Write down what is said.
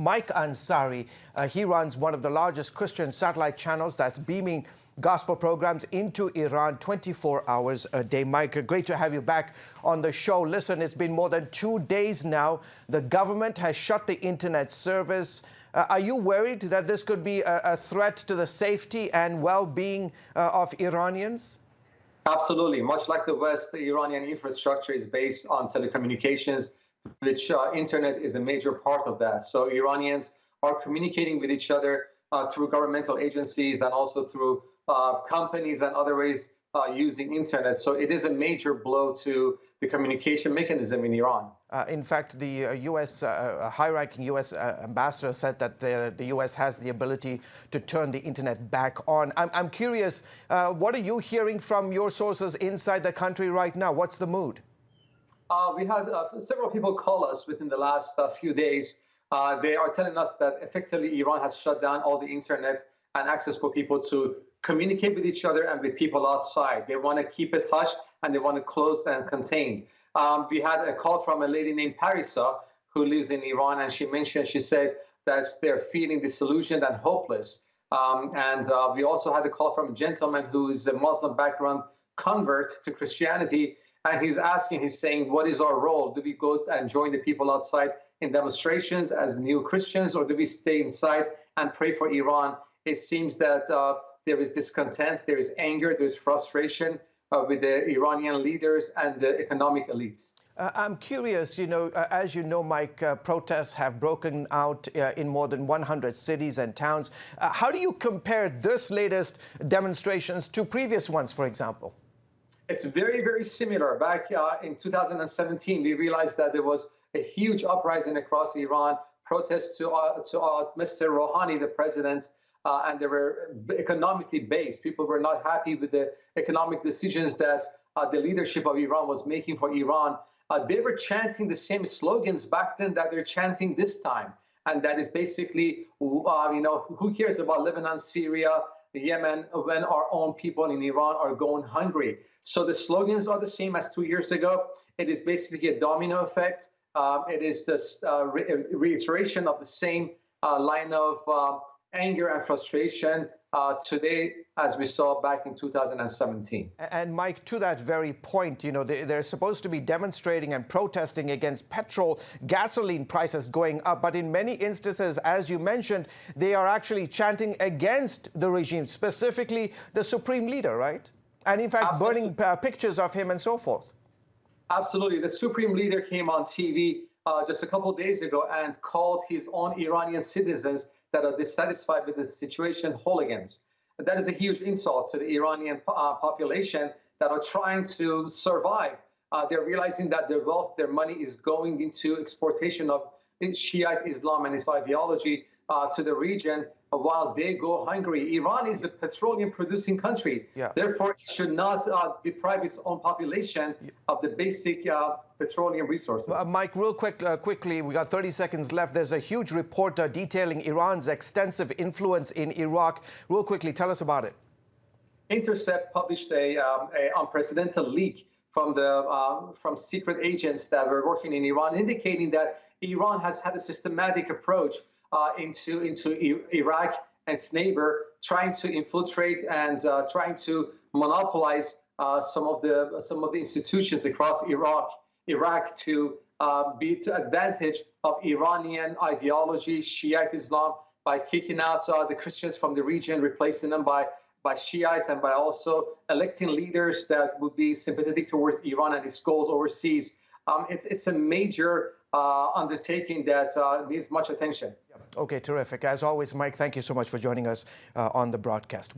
Mike Ansari. He runs one of the largest Christian satellite channels that's beaming gospel programs into Iran 24 hours a day. Mike, great to have you back on the show. Listen, it's been more than 2 days now. The government has shut the internet service. Are you worried that this could be a threat to the safety and well-being of Iranians? Absolutely. Much like the West, the Iranian infrastructure is based on telecommunications, which internet is a major part of that. So Iranians are communicating with each other through governmental agencies and also through companies and other ways using internet. So it is a major blow to the communication mechanism in Iran. In fact, the high-ranking U.S. ambassador said that the U.S. has the ability to turn the internet back on. I'm curious, what are you hearing from your sources inside the country right now? What's the mood? We had several people call us within the last few days. They are telling us that effectively Iran has shut down all the internet and access for people to communicate with each other and with people outside. They want to keep it hushed and they want it closed and contained. We had a call from a lady named Parisa who lives in Iran, and she said that they're feeling disillusioned and hopeless. We also had a call from a gentleman who is a Muslim background convert to Christianity, and he's saying, what is our role? Do we go and join the people outside in demonstrations as new Christians, or do we stay inside and pray for Iran? It seems that there is discontent, there is anger, there's frustration with the Iranian leaders and the economic elites. I'm curious, as you know, Mike, protests have broken out in more than 100 cities and towns. How do you compare this latest demonstrations to previous ones, for example? It's very, very similar. Back in 2017, we realized that there was a huge uprising across Iran, protests to Mr. Rouhani, the president, and they were economically based. People were not happy with the economic decisions that the leadership of Iran was making for Iran. They were chanting the same slogans back then that they're chanting this time. And that is basically, who cares about Lebanon, Syria, Yemen, when our own people in Iran are going hungry? So the slogans are the same as 2 years ago. It is basically a domino effect. It is this reiteration of the same line of anger and frustration today as we saw back in 2017. And Mike, to that very point, they're supposed to be demonstrating and protesting against petrol, gasoline prices going up. But in many instances, as you mentioned, they are actually chanting against the regime, specifically the supreme leader, right? And in fact, Absolutely. burning pictures of him and so forth. Absolutely. The supreme leader came on TV just a couple of days ago and called his own Iranian citizens that are dissatisfied with the situation hooligans. That is a huge insult to the Iranian population that are trying to survive. They're realizing that their wealth, their money is going into exportation of Shiite Islam and its ideology to the region while they go hungry. Iran is a petroleum-producing country. Yeah. Therefore, it should not deprive its own population of the basic petroleum resources. Mike, real quickly, we got 30 seconds left. There's a huge report detailing Iran's extensive influence in Iraq. Real quickly, tell us about it. Intercept published a unprecedented leak from secret agents that were working in Iran, indicating that Iran has had a systematic approach into Iraq and its neighbor, trying to infiltrate and trying to monopolize some of the institutions across Iraq to be to advantage of Iranian ideology, Shiite Islam, by kicking out the Christians from the region, replacing them by Shiites, and by also electing leaders that would be sympathetic towards Iran and its goals overseas. It's a major undertaking that needs much attention. Okay, terrific. As always, Mike, thank you so much for joining us on the broadcast.